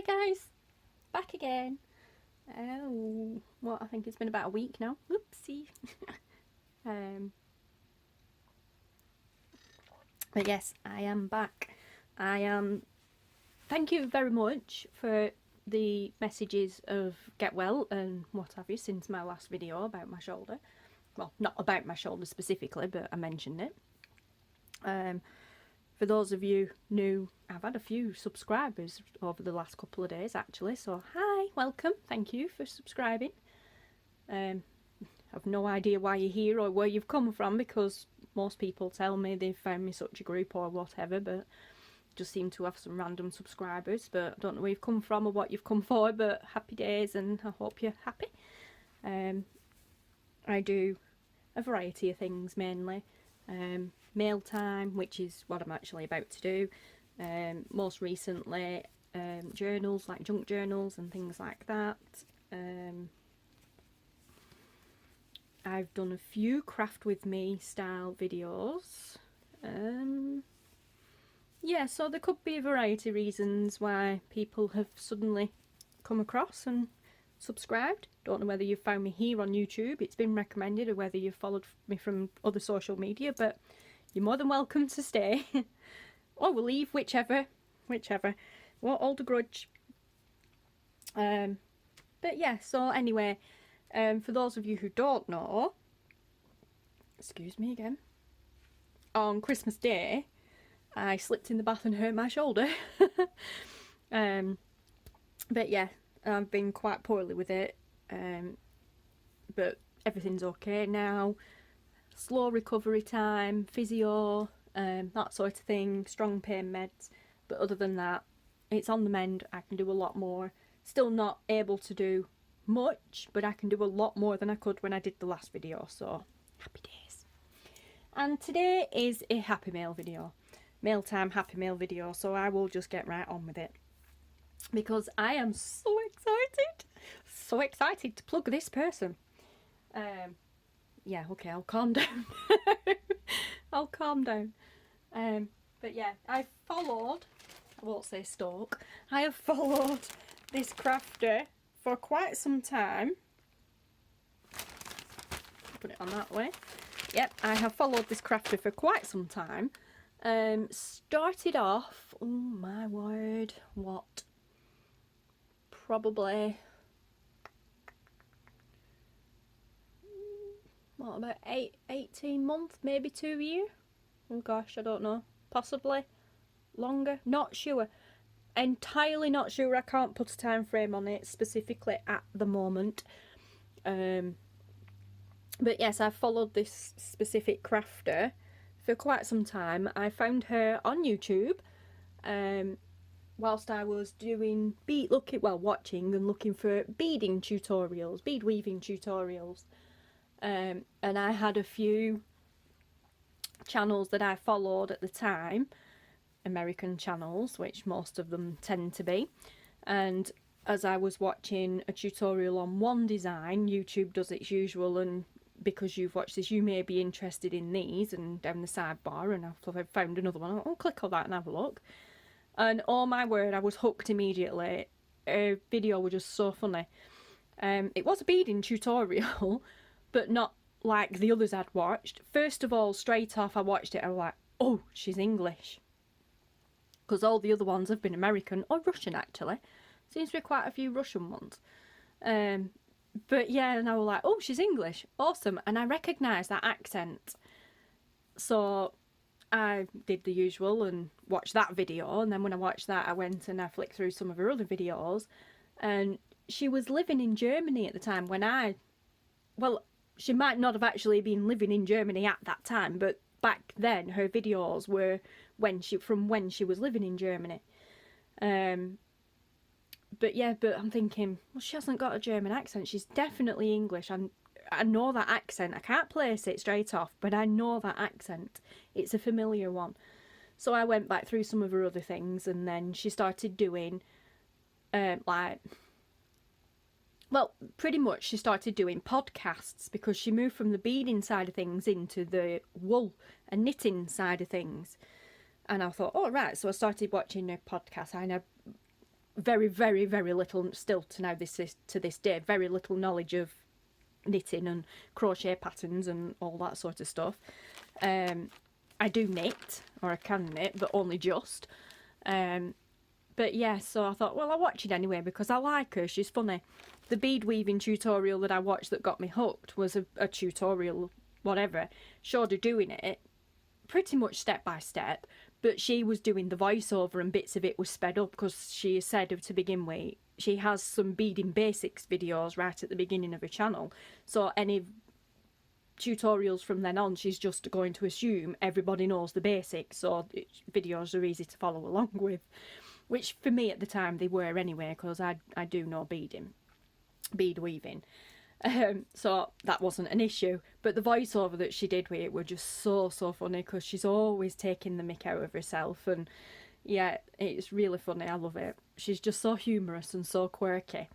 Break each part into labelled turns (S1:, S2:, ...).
S1: guys, back again. Oh, what, I think it's been about a week now. Whoopsie. But yes, I am back. Thank you very much for the messages of get well and what have you since my last video about my shoulder. Well, not about my shoulder specifically, but I mentioned it. For those of you new, I've had a few subscribers over the last couple of days actually, so hi, welcome, thank you for subscribing. I've no idea why you're here or where you've come from, because most people tell me they've found me such a group or whatever, but just seem to have some random subscribers. But I don't know where you've come from or what you've come for, but happy days and I hope you're happy. I do a variety of things, mainly mail time, which is what I'm actually about to do. Most recently journals, like junk journals and things like that. I've done a few craft with me style videos. Yeah, so there could be a variety of reasons why people have suddenly come across and subscribed. Don't know whether you've found me here on YouTube, it's been recommended, or whether you've followed me from other social media, but you're more than welcome to stay or we'll leave, whichever. Won't hold a grudge. But yeah, so anyway, for those of you who don't know, excuse me again, on Christmas Day I slipped in the bath and hurt my shoulder. But yeah, I've been quite poorly with it, but everything's okay now. Slow recovery time, physio, that sort of thing, strong pain meds, but other than that it's on the mend. I can do a lot more. Still not able to do much, but I can do a lot more than I could when I did the last video, so happy days. And today is a happy mail video, mail time happy mail video, so I will just get right on with it because I am so excited to plug this person. Yeah, okay, I'll calm down. I'll calm down. But yeah, I won't say stalk, I have followed this crafter for quite some time. Put it on that way. Yep, I have followed this crafter for quite some time. Started off, oh my word, what? Probably, what, about 18 months, maybe 2 years? Oh gosh, I don't know. Possibly longer, not sure. Entirely not sure. I can't put a time frame on it specifically at the moment. But yes, I've followed this specific crafter for quite some time. I found her on YouTube whilst I was doing watching and looking for beading tutorials, bead weaving tutorials. And I had a few channels that I followed at the time, American channels, which most of them tend to be, and as I was watching a tutorial on one design, YouTube does its usual, and because you've watched this you may be interested in these, and down the sidebar, and I've found another one, I'll click on that and have a look, and oh my word, I was hooked immediately. Her video was just so funny. It was a beading tutorial but not like the others I'd watched. First of all, straight off I watched it, I was like, oh, she's English, because all the other ones have been American or Russian actually. Seems to be quite a few Russian ones. But yeah, and I was like, oh, she's English, awesome, and I recognised that accent. So I did the usual and watched that video, and then when I watched that I went and I flicked through some of her other videos, and she was living in Germany at the time when well, she might not have actually been living in Germany at that time, but back then her videos were from when she was living in Germany. But yeah, but I'm thinking, well, she hasn't got a German accent, she's definitely English. I know that accent, I can't place it straight off, but I know that accent, it's a familiar one. So I went back through some of her other things, and then she started doing pretty much she started doing podcasts, because she moved from the beading side of things into the wool and knitting side of things. And I thought, oh right, so I started watching her podcast, and I very, very, very little, still to this day, very little knowledge of knitting and crochet patterns and all that sort of stuff. I do knit, or I can knit, but only just. But yeah, so I thought, well, I'll watch it anyway because I like her, she's funny. The bead weaving tutorial that I watched that got me hooked was a tutorial, whatever, showed her doing it pretty much step by step, but she was doing the voiceover and bits of it was sped up because she said to begin with, she has some beading basics videos right at the beginning of her channel, so any tutorials from then on she's just going to assume everybody knows the basics, so videos are easy to follow along with, which for me at the time they were anyway, because I do know bead weaving. So that wasn't an issue, but the voiceover that she did with it were just so funny because she's always taking the mick out of herself, and yeah, it's really funny. I love it. She's just so humorous and so quirky.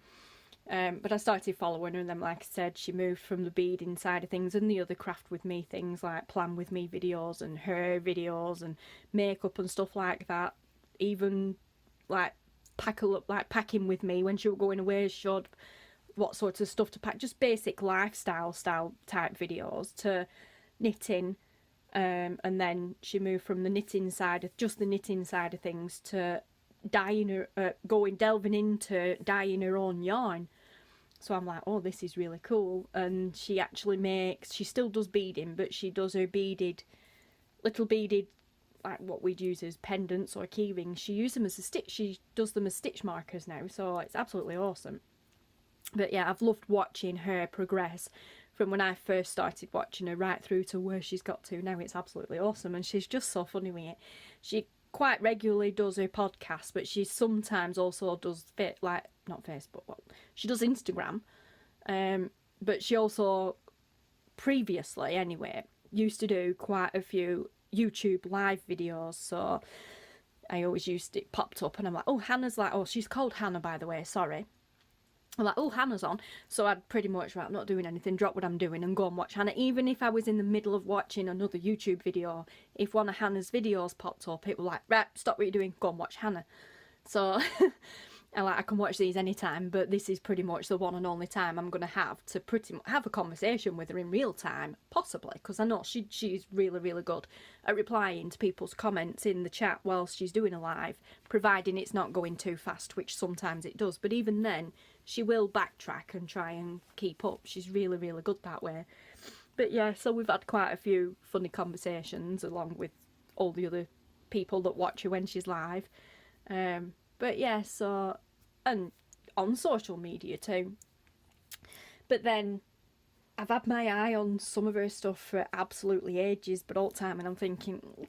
S1: But I started following her, and then, like I said, she moved from the beading side of things and the other craft with me things like plan with me videos and her videos and makeup and stuff like that. Even like packing with me when she was going away, she showed what sorts of stuff to pack, just basic lifestyle style type videos, to knitting, and then she moved from the knitting side of things to delving into dyeing her own yarn. So I'm like, oh, this is really cool. And she still does beading, but she does her little beaded like what we'd use as pendants or key rings. She uses them as she does them as stitch markers now, so it's absolutely awesome. But yeah, I've loved watching her progress from when I first started watching her right through to where she's got to now. It's absolutely awesome, and she's just so funny with it. She quite regularly does her podcast, but she sometimes also does not Facebook, well, she does Instagram, but she also previously anyway used to do quite a few YouTube live videos, so I always it popped up and I'm like, oh, Hannah's like, oh, she's called Hannah, by the way, sorry. I'm like, oh, Hannah's on. So I'd pretty much, right, I'm not doing anything, drop what I'm doing and go and watch Hannah. Even if I was in the middle of watching another YouTube video, if one of Hannah's videos popped up, it was like, right, stop what you're doing, go and watch Hannah. So I can watch these anytime, but this is pretty much the one and only time I'm going to have to pretty much have a conversation with her in real time, possibly, because I know she's really, really good at replying to people's comments in the chat whilst she's doing a live, providing it's not going too fast, which sometimes it does, but even then, she will backtrack and try and keep up. She's really, really good that way. But yeah, so we've had quite a few funny conversations along with all the other people that watch her when she's live. But yeah, so, and on social media too. But then I've had my eye on some of her stuff for absolutely ages, but all the time, and I'm thinking,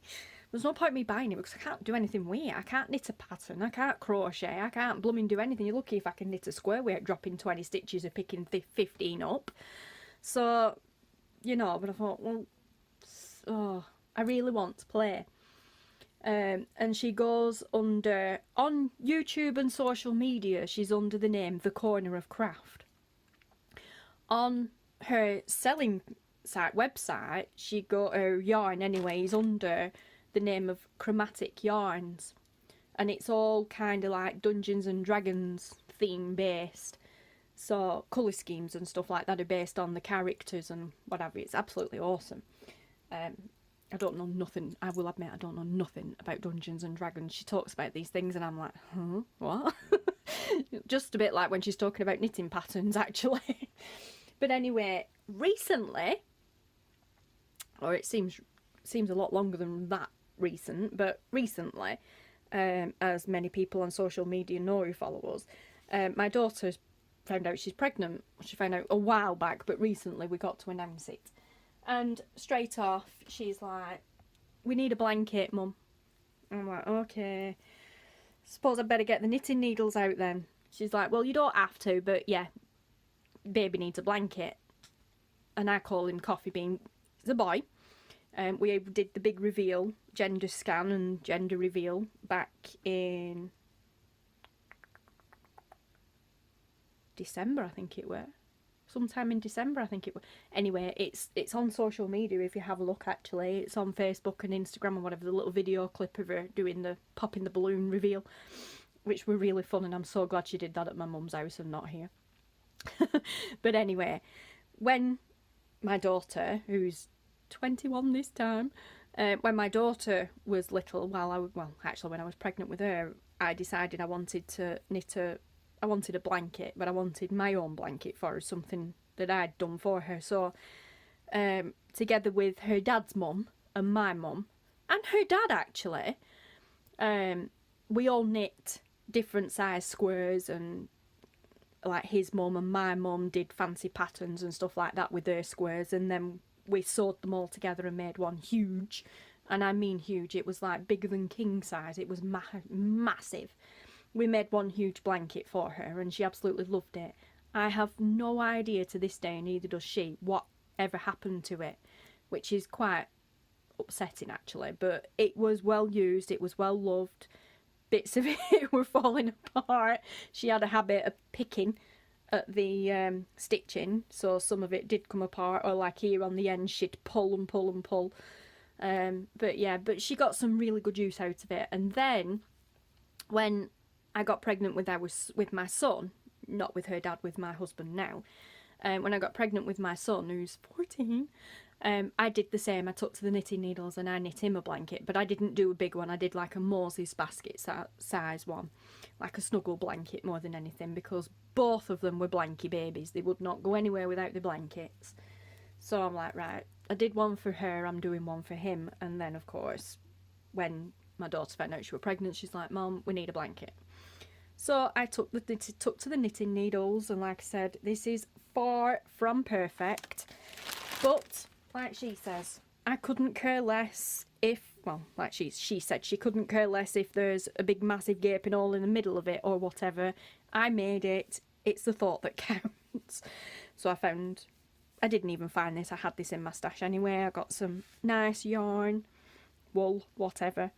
S1: there's no point in me buying it because I can't do anything with it. I can't knit a pattern, I can't crochet, I can't blooming do anything. You're lucky if I can knit a square without dropping 20 stitches or picking 15 up. So, you know, but I thought, well, oh, I really want to play. And she goes under, on YouTube and social media, she's under the name The Corner of Craft. On her selling website, her yarn anyway is under the name of Chromatic Yarns, and it's all kind of like Dungeons and Dragons theme based, so colour schemes and stuff like that are based on the characters and whatever. It's absolutely awesome. I don't know nothing, I will admit I don't know nothing about Dungeons and Dragons. She talks about these things and I'm like, huh, what? Just a bit like when she's talking about knitting patterns, actually. But anyway, recently, or it seems a lot longer than that recent, but recently, as many people on social media know who follow us, my daughter's found out she's pregnant. She found out a while back, but recently we got to announce it. And straight off, she's like, we need a blanket, Mum. I'm like, okay. Suppose I'd better get the knitting needles out then. She's like, well, you don't have to, but yeah, baby needs a blanket. And I call him Coffee Bean. He's a boy. We did the big reveal, gender scan and gender reveal back in December, I think it were. Sometime in December, I think it was. Anyway, it's on social media if you have a look, actually. It's on Facebook and Instagram and whatever, the little video clip of her doing the popping the balloon reveal. which were really fun, and I'm so glad she did that at my mum's house and not here. But anyway, when my daughter, who's 21 this time, when my daughter was little, actually when I was pregnant with her, I decided I wanted to knit I wanted a blanket, but I wanted my own blanket for her, something that I'd done for her. So together with her dad's mum and my mum and her dad actually, we all knit different size squares, and like his mum and my mum did fancy patterns and stuff like that with their squares, and then we sewed them all together and made one huge, and I mean huge, it was like bigger than king size, it was massive. We made one huge blanket for her and she absolutely loved it. I have no idea to this day, neither does she, whatever happened to it, which is quite upsetting actually, but it was well used, it was well loved. Bits of it were falling apart. She had a habit of picking at the stitching, so some of it did come apart, or like here on the end she'd pull and pull and pull. But she got some really good use out of it. And then when I got pregnant with my son, not with her dad, with my husband now, when I got pregnant with my son, who's 14, I did the same. I took to the knitting needles and I knit him a blanket, but I didn't do a big one. I did like a Moses basket size one, like a snuggle blanket more than anything, because both of them were blanky babies. They would not go anywhere without the blankets. So I'm like, right, I did one for her, I'm doing one for him. And then of course, when my daughter found out she was pregnant, she's like, Mum, we need a blanket. So I took to the knitting needles, and like I said, this is far from perfect, but like she says, I couldn't care less if, well, like she said, she couldn't care less if there's a big massive gaping hole in the middle of it or whatever. I made it. It's the thought that counts. So I didn't even find this. I had this in my stash anyway. I got some nice yarn, wool, whatever,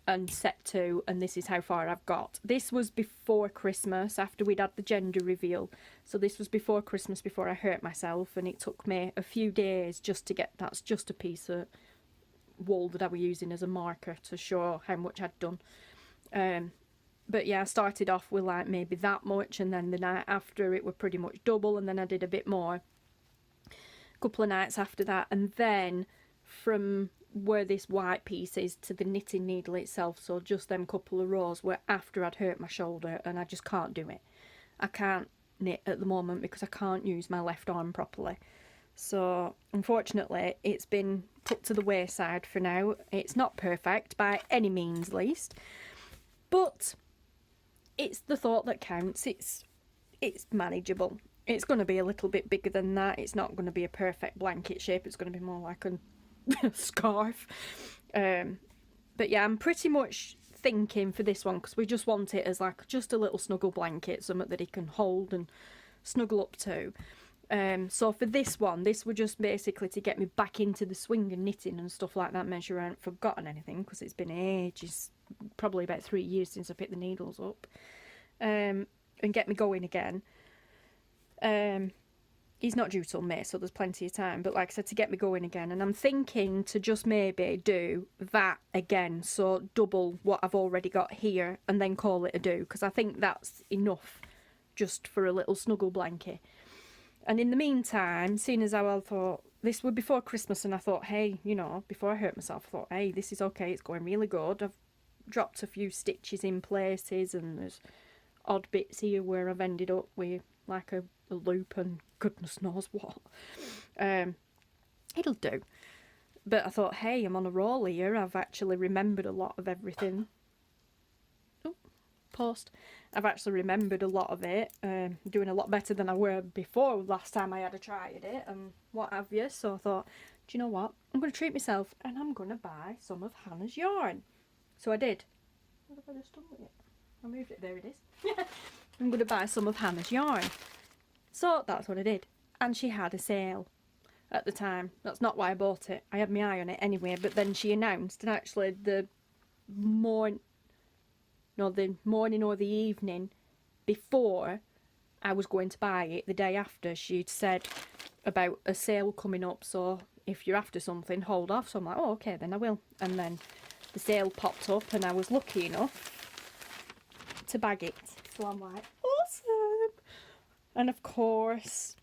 S1: and set to, and this is how far I've got. This was before Christmas, after we'd had the gender reveal, so this was before Christmas, before I hurt myself, and it took me a few days just to get, that's just a piece of wool that I was using as a marker to show how much I'd done. But yeah, I started off with like maybe that much, and then the night after it were pretty much double, and then I did a bit more a couple of nights after that, and then from where this white piece is to the knitting needle itself, so just them couple of rows, were after I'd hurt my shoulder, and I just can't do it. I can't knit at the moment because I can't use my left arm properly. So unfortunately it's been put to the wayside for now. It's not perfect by any means least, but it's the thought that counts. It's manageable. It's going to be a little bit bigger than that. It's not going to be a perfect blanket shape. It's going to be more like a scarf. But yeah, I'm pretty much thinking for this one, because we just want it as like just a little snuggle blanket, something that he can hold and snuggle up to. So for this one, this was just basically to get me back into the swing and knitting and stuff like that. Make sure I haven't forgotten anything, because it's been ages, probably about 3 years since I picked the needles up, and get me going again. He's not due till May, so there's plenty of time, but like I said, to get me going again. And I'm thinking to just maybe do that again, so double what I've already got here and then call it a do, because I think that's enough just for a little snuggle blanket. And in the meantime, seeing as how I thought this was before Christmas, and I thought, hey, you know, before I hurt myself, I thought, hey, this is okay, it's going really good. I've dropped a few stitches in places, and there's odd bits here where I've ended up with like a loop and goodness knows what. It'll do. But I thought, hey, I'm on a roll here. I've actually remembered a lot of everything. Oh, post. I've actually remembered a lot of it. Doing a lot better than I were before last time I had a try at it and what have you. So I thought, do you know what? I'm going to treat myself and I'm going to buy some of Hannah's yarn. So I did. What have I just done with it? I moved it. There it is. I'm going to buy some of Hannah's yarn. So that's what I did. And she had a sale at the time. That's not why I bought it. I had my eye on it anyway, but then she announced, and actually the morning or the evening before I was going to buy it, the day after, she'd said about a sale coming up, so if you're after something, hold off. So I'm like, oh, okay, then I will. And then the sale popped up, and I was lucky enough to bag it. So I'm like, awesome. And of course,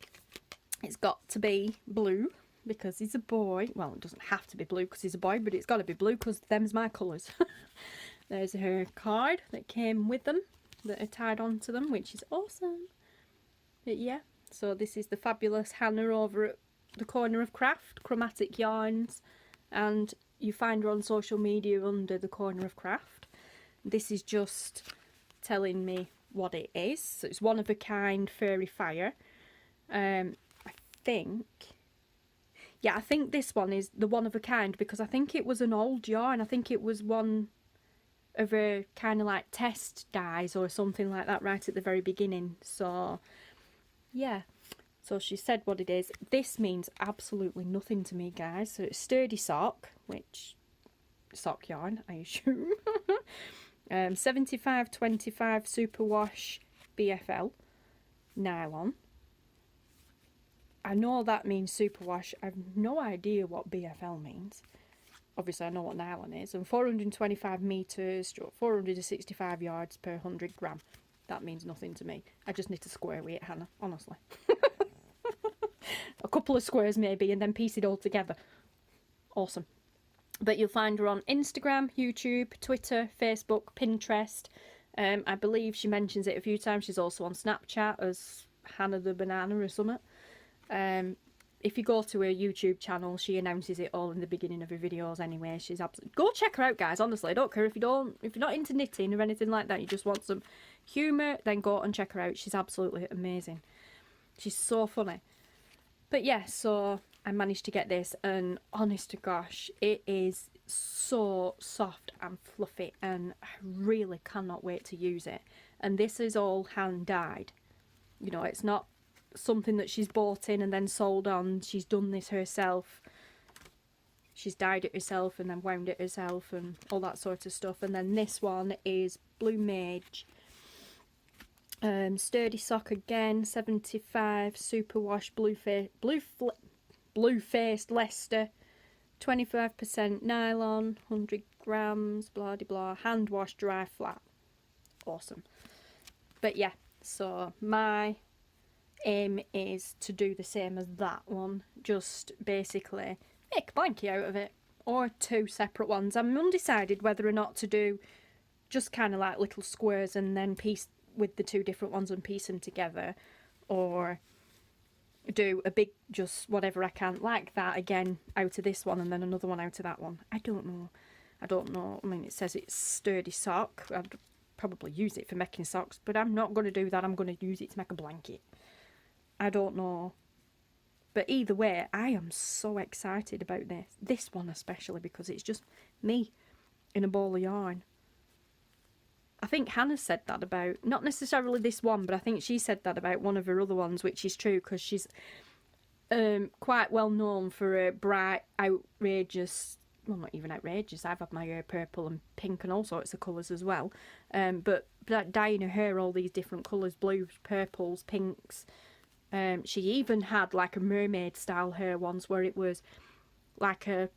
S1: it's got to be blue because he's a boy. Well, it doesn't have to be blue because he's a boy, but it's got to be blue because them's my colours. There's her card that came with them that are tied onto them, which is awesome. But yeah, so this is the fabulous Hannah over at the Corner of Craft, Chromatic Yarns, and you find her on social media under the Corner of Craft. This is just telling me what it is. So it's one of a kind fairy fire. I think this one is the one of a kind because I think it was an old yarn. I think it was one of her kind of like test dies or something like that right at the very beginning. So yeah, so she said what it is. This means absolutely nothing to me, guys. So it's sturdy sock, which sock yarn I assume. 75/25 superwash BFL nylon. I know that means superwash. I've no idea what BFL means. Obviously I know what nylon is. And 425 metres, 465 yards per 100 gram. That means nothing to me. I just need to square weight, Hannah, honestly. A couple of squares maybe and then piece it all together. Awesome. But you'll find her on Instagram, YouTube, Twitter, Facebook, Pinterest. I believe she mentions it a few times. She's also on Snapchat as Hannah the Banana or something. If you go to her YouTube channel, she announces it all in the beginning of her videos anyway. She's absolutely... Go check her out, guys, honestly. I don't care if you're not into knitting or anything like that, you just want some humour, then go and check her out. She's absolutely amazing. She's so funny. But yeah, so I managed to get this, and honest to gosh, it is so soft and fluffy, and I really cannot wait to use it. And this is all hand dyed. You know, it's not something that she's bought in and then sold on. She's done this herself. She's dyed it herself and then wound it herself and all that sort of stuff. And then this one is Blue Mage. Sturdy sock again, 75 superwash blue faced Leicester, 25% nylon, 100 grams, blah de blah, hand wash, dry flat. Awesome. But yeah, so my aim is to do the same as that one, just basically make a blanket out of it, or two separate ones. I'm undecided whether or not to do just kind of like little squares and then piece with the two different ones and piece them together, or do a big just whatever I can like that again out of this one and then another one out of that one. I don't know. I mean, it says it's sturdy sock. I'd probably use it for making socks, but I'm not going to do that. I'm going to use it to make a blanket. I don't know. But either way, I am so excited about this one especially, because it's just me in a ball of yarn. I think Hannah said that about, not necessarily this one, but I think she said that about one of her other ones, which is true, because she's quite well known for her bright, outrageous, well, not even outrageous, I've had my hair purple and pink and all sorts of colours as well, but dyeing her hair all these different colours, blues, purples, pinks. She even had like a mermaid style hair once where it was like a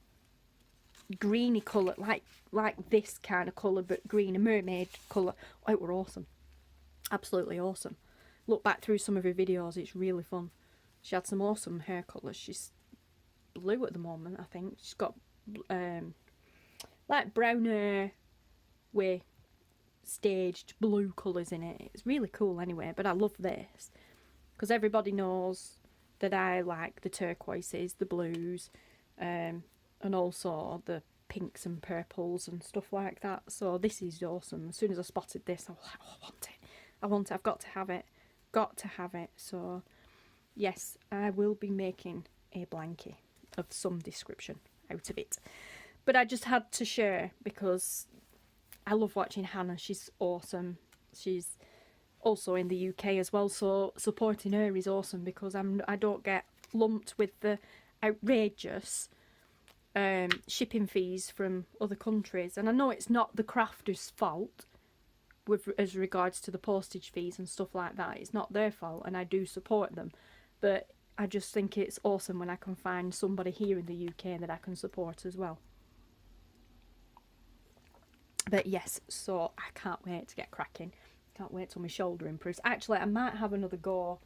S1: greeny colour, like this kind of colour, but green, a mermaid colour. Oh, it were awesome. Absolutely awesome. Look back through some of her videos, it's really fun. She had some awesome hair colours. She's blue at the moment, I think. She's got like brown hair with staged blue colours in it. It's really cool anyway, but I love this because everybody knows that I like the turquoises, the blues, and also the pinks and purples and stuff like that. So this is awesome. As soon as I spotted this, I was like, oh, I want it. I've got to have it. Got to have it. So yes, I will be making a blanket of some description out of it. But I just had to share because I love watching Hannah. She's awesome. She's also in the UK as well, so supporting her is awesome because I don't get lumped with the outrageous shipping fees from other countries. And I know it's not the crafter's fault as regards to the postage fees and stuff like that. It's not their fault, and I do support them, but I just think it's awesome when I can find somebody here in the UK that I can support as well. But yes, so I can't wait to get cracking. Can't wait till my shoulder improves. Actually, I might have another go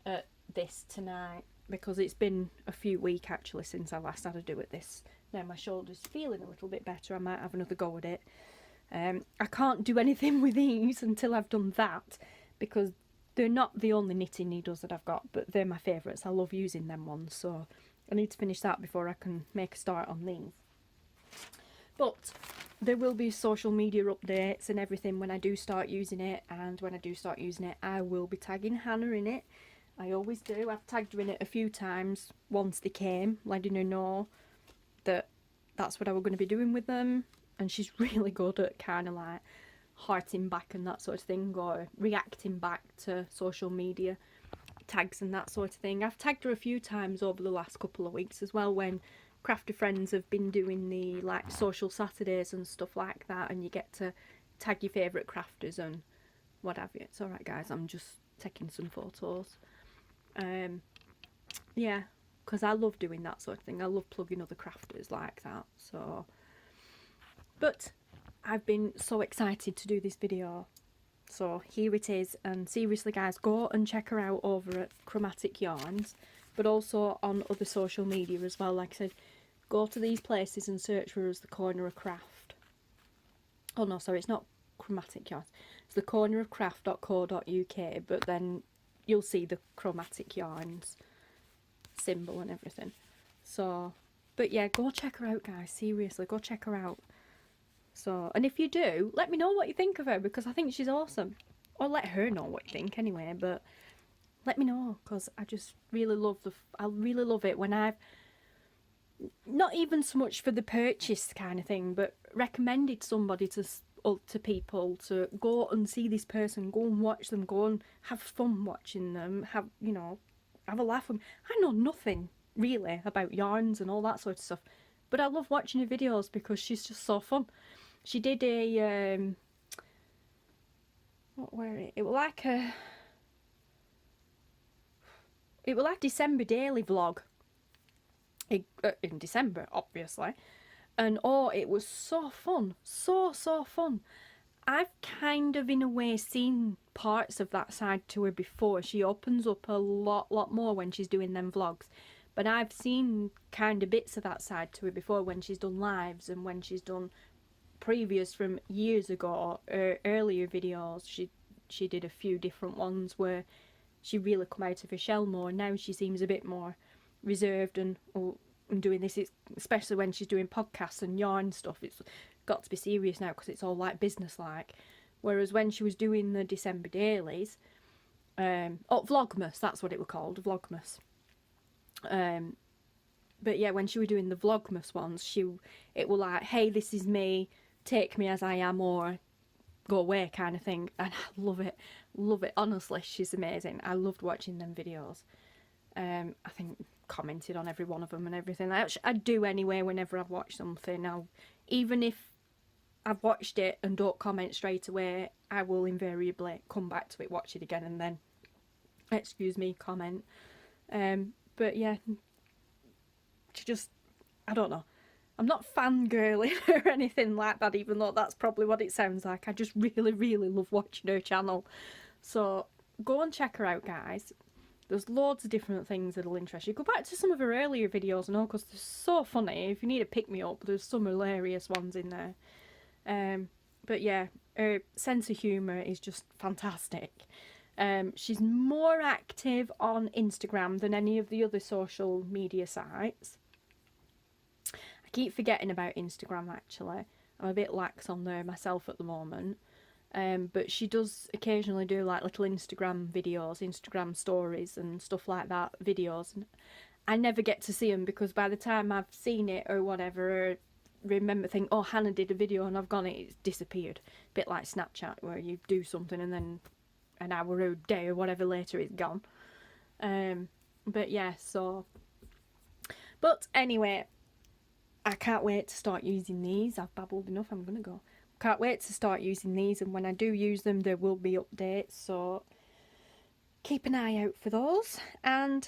S1: at this tonight, because it's been a few weeks actually since I last had a do at this. Now my shoulder's feeling a little bit better. I might have another go at it. I can't do anything with these until I've done that, because they're not the only knitting needles that I've got, but they're my favourites. I love using them ones, so I need to finish that before I can make a start on these. But there will be social media updates and everything when I do start using it, and when I do start using it I will be tagging Hannah in it. I always do. I've tagged her in it a few times once they came, letting her know that that's what I was going to be doing with them, and she's really good at kind of like hearting back and that sort of thing, or reacting back to social media tags and that sort of thing. I've tagged her a few times over the last couple of weeks as well, when crafter friends have been doing the like social Saturdays and stuff like that, and you get to tag your favourite crafters and what have you. It's alright guys, I'm just taking some photos. Yeah, because I love doing that sort of thing. I love plugging other crafters like that. So, but I've been so excited to do this video, so here it is. And seriously guys, go and check her out over at Chromatic Yarns, but also on other social media as well. Like I said, go to these places and search for us, the Corner of Craft. Oh no, sorry, it's not Chromatic Yarns, it's the cornerofcraft.co.uk, but then you'll see the Chromatic Yarns symbol and everything. So, but yeah, go check her out guys, seriously, go check her out. So, and if you do, let me know what you think of her, because I think she's awesome. Or let her know what you think anyway, but let me know, because I just really love I really love it when I've, not even so much for the purchase kind of thing, but recommended somebody to people to go and see this person, go and watch them, go and have fun watching them, have, you know, have a laugh with them. I know nothing really about yarns and all that sort of stuff, but I love watching her videos because she's just so fun. She did a what were it? It was like December daily vlog in December, obviously. And oh, it was so fun, so fun. I've kind of in a way seen parts of that side to her before. She opens up a lot more when she's doing them vlogs, but I've seen kind of bits of that side to her before when she's done lives and when she's done previous from years ago or earlier videos. She did a few different ones where she really come out of her shell more. Now she seems a bit more reserved and doing this, especially when she's doing podcasts and yarn stuff. It's got to be serious now because it's all like business like. Whereas when she was doing the December dailies, Vlogmas, that's what it was called, Vlogmas. But yeah, when she was doing the Vlogmas ones, it was like, hey, this is me, take me as I am or go away kind of thing. And I love it, honestly. She's amazing. I loved watching them videos. I think commented on every one of them and everything. I do anyway whenever I've watched something. Now, even if I've watched it and don't comment straight away, I will invariably come back to it, watch it again, and then, excuse me, comment. But yeah, just, I don't know. I'm not fangirling or anything like that, even though that's probably what it sounds like. I just really love watching her channel. So go and check her out, guys. There's loads of different things that'll interest you. Go back to some of her earlier videos and all, because they're so funny. If you need a pick-me-up, there's some hilarious ones in there. But yeah, her sense of humour is just fantastic. She's more active on Instagram than any of the other social media sites. I keep forgetting about Instagram actually. I'm a bit lax on there myself at the moment. But she does occasionally do like little Instagram videos, Instagram stories and stuff like that, videos. And I never get to see them because by the time I've seen it or whatever, or remember think, oh, Hannah did a video and I've gone, it's disappeared. A bit like Snapchat where you do something and then an hour or a day or whatever later it's gone. But yeah, so. But anyway, I can't wait to start using these. I've babbled enough, I'm going to go. Can't wait to start using these, and when I do use them there will be updates, so keep an eye out for those. And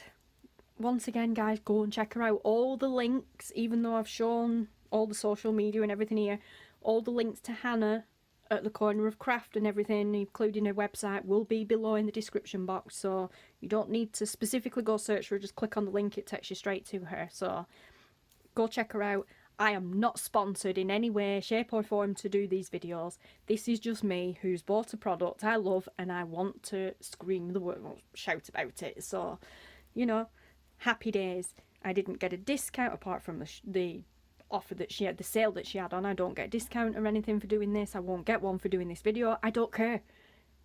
S1: once again guys, go and check her out. All the links, even though I've shown all the social media and everything here, all the links to Hannah at the corner of craft and everything, including her website, will be below in the description box, so you don't need to specifically go search for her, just click on the link, it takes you straight to her, so go check her out. I am not sponsored in any way, shape or form to do these videos. This is just me who's bought a product I love and I want to scream the word, shout about it, so, you know, happy days. I didn't get a discount apart from the offer that she had, the sale that she had on. I don't get a discount or anything for doing this. I won't get one for doing this video. I don't care.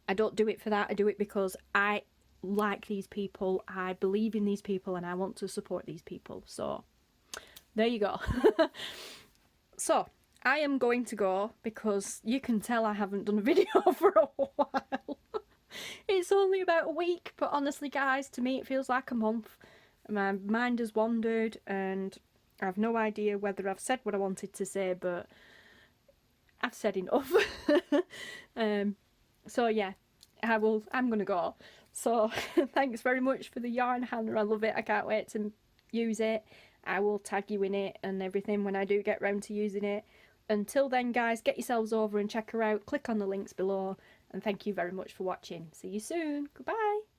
S1: I don't do it for that. I do it because I like these people, I believe in these people, and I want to support these people. So there you go. So I am going to go because you can tell I haven't done a video for a while. It's only about a week, but honestly guys, to me it feels like a month. My mind has wandered and I have no idea whether I've said what I wanted to say, but I've said enough. So yeah, I'm gonna go. So thanks very much for the yarn, Hannah. I love it. I can't wait to use it. I will tag you in it and everything when I do get round to using it. Until then guys, get yourselves over and check her out. Click on the links below, and thank you very much for watching. See you soon. Goodbye.